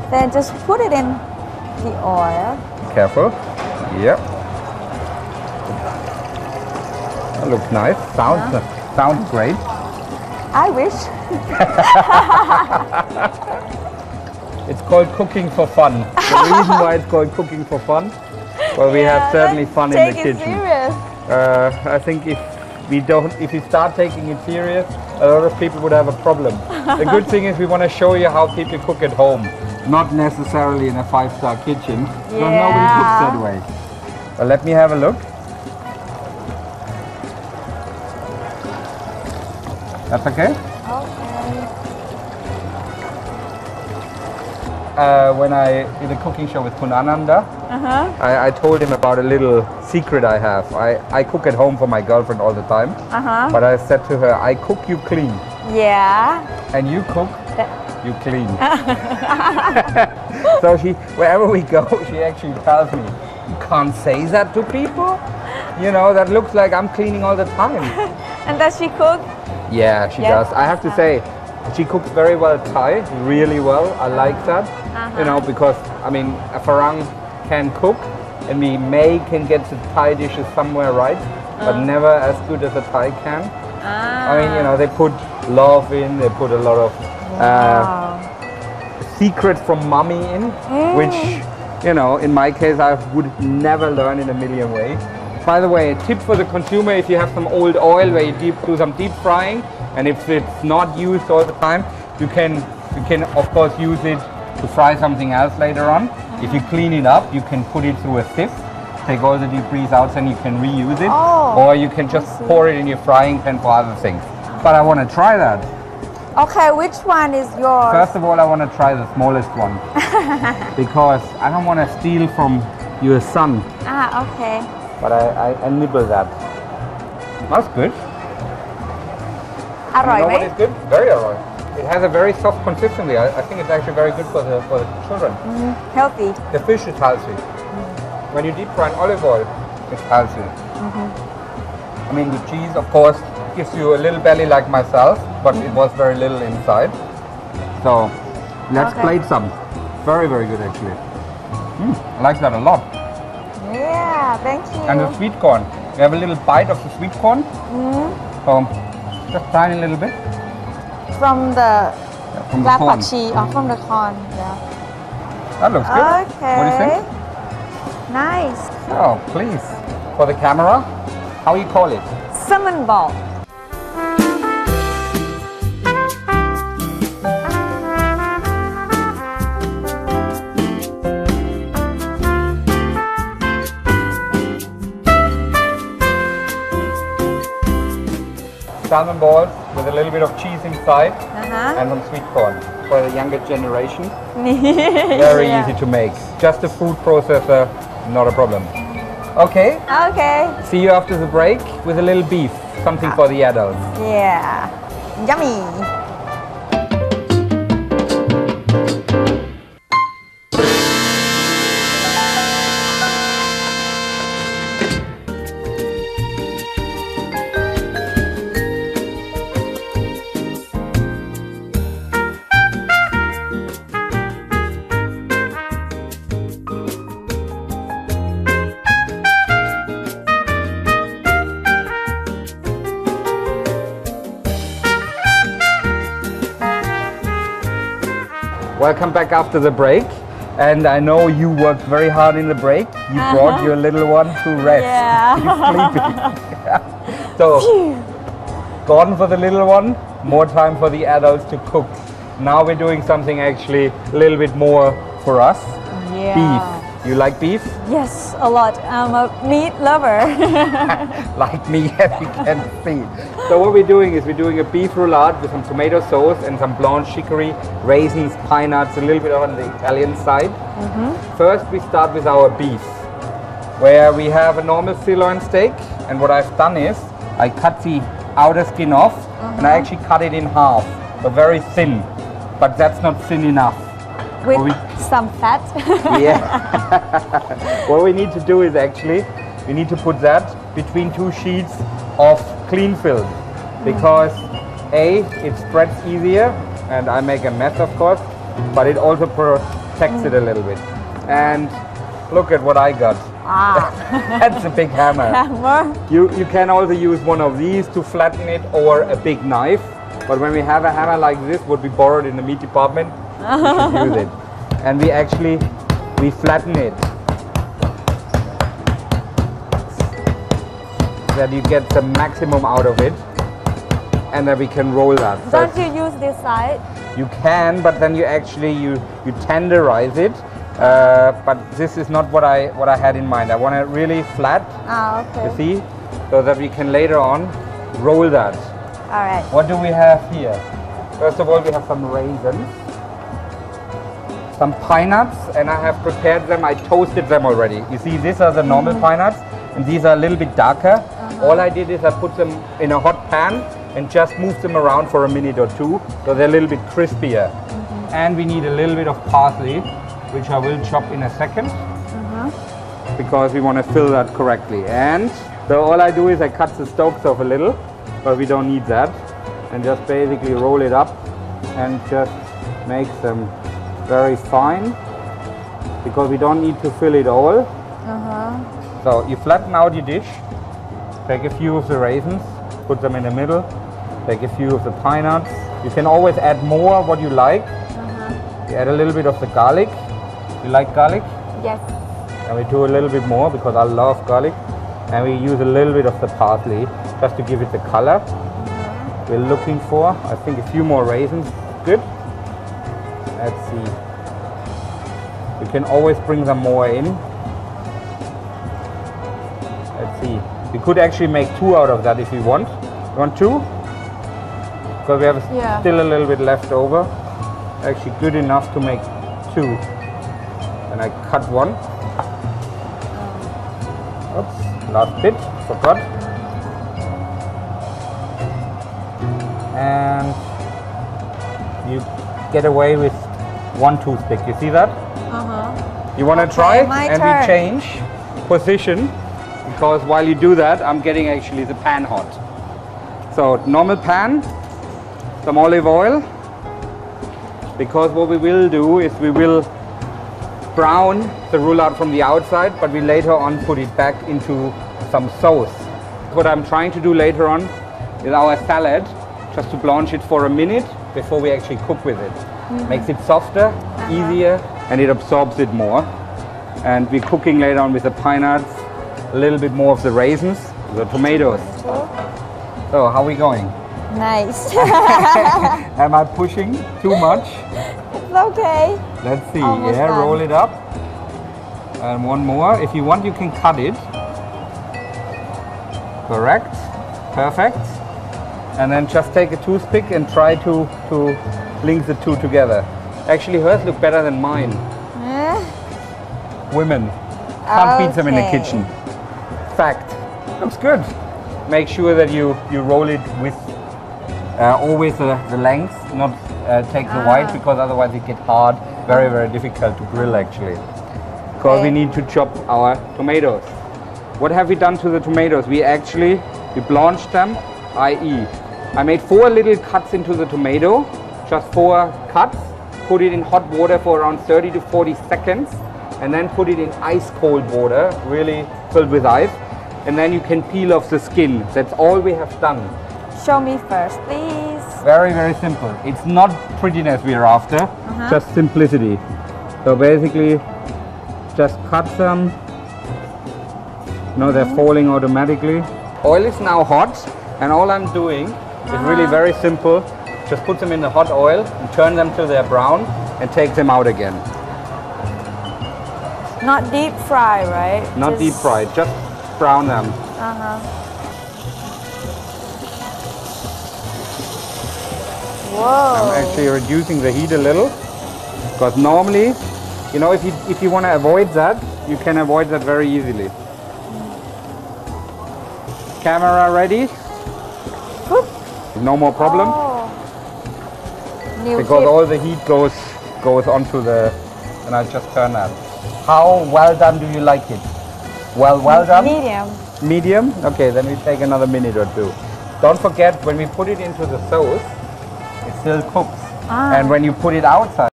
Then just put it in the oil. Careful. Yep. That looks nice. Sounds great. I wish. It's called cooking for fun. The reason why it's called cooking for fun, well, we have certainly fun in the kitchen. Take it serious. I think if we start taking it serious, a lot of people would have a problem. The good thing is we want to show you how people cook at home, not necessarily in a 5-star kitchen, because nobody cooks that way. Well, let me have a look. That's okay? Okay. When I did a cooking show with Punananda, I told him about a little secret I have. I cook at home for my girlfriend all the time, but I said to her, I cook, you clean. Yeah. And you cook, you clean. So wherever we go, she actually tells me, you can't say that to people. You know, that looks like I'm cleaning all the time. And does she cook? Yeah, she does. I have to say, she cooks very well Thai, really well. I like that, you know, because, I mean, a Farang can cook, and we can get the Thai dishes somewhere right, but never as good as a Thai can. I mean, you know, they put love in, they put a lot of secrets from mommy in, which, you know, in my case, I would never learn in a million ways. By the way, a tip for the consumer, if you have some old oil where you do some deep frying, and if it's not used all the time, you can of course use it to fry something else later on. If you clean it up, you can put it through a sieve, take all the debris out, and you can reuse it. Or you can just pour it in your frying pan for other things. But I want to try that. Okay, which one is yours? First of all, I want to try the smallest one. Because I don't want to steal from your son. Okay. But I nibble that. That's good. You know what is good? Very alright. It has a very soft consistency. I think it's actually very good for the children. Healthy. The fish is healthy. When you deep fry in olive oil, it's healthy. I mean, the cheese, of course, gives you a little belly like myself, but it was very little inside. So let's plate some. Very, very good actually. I like that a lot. Yeah, thank you. And the sweet corn. We have a little bite of the sweet corn. So just tiny little bit. From the corn. From the corn. Yeah. That looks good. Okay. What do you think? Nice. Oh, please. For the camera, how you call it? Salmon ball. Salmon balls with a little bit of cheese inside and some sweet corn for the younger generation. Very easy to make. Just a food processor, not a problem. Okay. Okay. See you after the break with a little beef, something for the adults. Yeah. Yummy. Welcome back after the break, and I know you worked very hard in the break. You brought your little one to rest. Yeah. He's sleeping. So, gone for the little one, more time for the adults to cook. Now we're doing something actually a little bit more for us. Yeah. Beef. You like beef? Yes, a lot. I'm a meat lover. Like me, as you can see. So what we're doing is we're doing a beef roulade with some tomato sauce and some blanched chicory, raisins, pine nuts, a little bit on the Italian side. First we start with our beef, where we have a normal sirloin steak, and what I've done is I cut the outer skin off and I actually cut it in half, but very thin, but that's not thin enough. With some fat. Yeah. What we need to do is actually, we need to put that between two sheets of clean film, because A, it spreads easier, and I make a mess of course, but it also protects protects it a little bit. And look at what I got. Ah. That's a big hammer. Hammer. You can also use one of these to flatten it or a big knife. But when we have a hammer like this, what we borrowed in the meat department, we should use it. And we flatten it. That you get the maximum out of it. And then we can roll that. Don't you use this side? You can, but then you tenderize it. But this is not what I had in mind. I want it really flat. Ah, okay. You see, so that we can later on roll that. All right. What do we have here? First of all, we have some raisins, some pine nuts, and I have prepared them. I toasted them already. You see, these are the normal pine nuts, and these are a little bit darker. All I did is I put them in a hot pan and just moved them around for a minute or two, so they're a little bit crispier. And we need a little bit of parsley, which I will chop in a second, because we want to fill that correctly. And so all I do is I cut the stalks off a little, but we don't need that, and just basically roll it up and just make them very fine, because we don't need to fill it all. So you flatten out your dish, take a few of the raisins, put them in the middle, take a few of the pine nuts. You can always add more what you like. You add a little bit of the garlic. You like garlic? Yes. And we do a little bit more because I love garlic. And we use a little bit of the parsley just to give it the color we're looking for. I think a few more raisins. Good. Let's see. You can always bring some more in. Let's see. We could actually make 2 out of that if you want. You want 2? Because we have still a little bit left over. Actually good enough to make 2. And I cut 1. Oops, last bit, forgot. And you get away with 1 toothpick. You see that? You want to try? And turn. we change position, because while you do that, I'm getting actually the pan hot. So normal pan, some olive oil, because what we will do is we will brown the roulade from the outside, but we later on put it back into some sauce. What I'm trying to do later on is our salad, just to blanch it for a minute before we actually cook with it. Makes it softer, easier, and it absorbs it more. And we're cooking later on with the pine nuts, a little bit more of the raisins, the tomatoes. So how are we going? Nice. Am I pushing too much? It's okay. Let's see. Almost Yeah, done. roll it up. And 1 more. If you want, you can cut it. Correct. Perfect. And then just take a toothpick and try to link the 2 together. Actually, hers look better than mine. Women can't beat them in the Okay. kitchen. Fact. Looks good. Make sure that you roll it with always the length, not take the white, because otherwise it gets hard. Very, very difficult to grill actually. Because we need to chop our tomatoes. What have we done to the tomatoes? We blanched them, i.e. I made 4 little cuts into the tomato, just 4 cuts, put it in hot water for around 30 to 40 seconds, and then put it in ice cold water, really filled with ice, and then you can peel off the skin. That's all we have done. Show me first, please. Very, very simple. It's not prettiness we are after, just simplicity. So basically, just cut them. They're falling automatically. Oil is now hot, and all I'm doing is really very simple. Just put them in the hot oil and turn them till they're brown and take them out again. Not deep fry, right? Not deep fried, just brown them. Whoa. I'm actually reducing the heat a little, because normally, if you want to avoid that, you can avoid that very easily. Camera ready? Whoop. No more problem, New because tip. all the heat goes onto the, and I just turn that. How well done do you like it? Well done? Medium. Medium? Okay, then we take another minute or 2. Don't forget, when we put it into the sauce, it still cooks. And when you put it outside,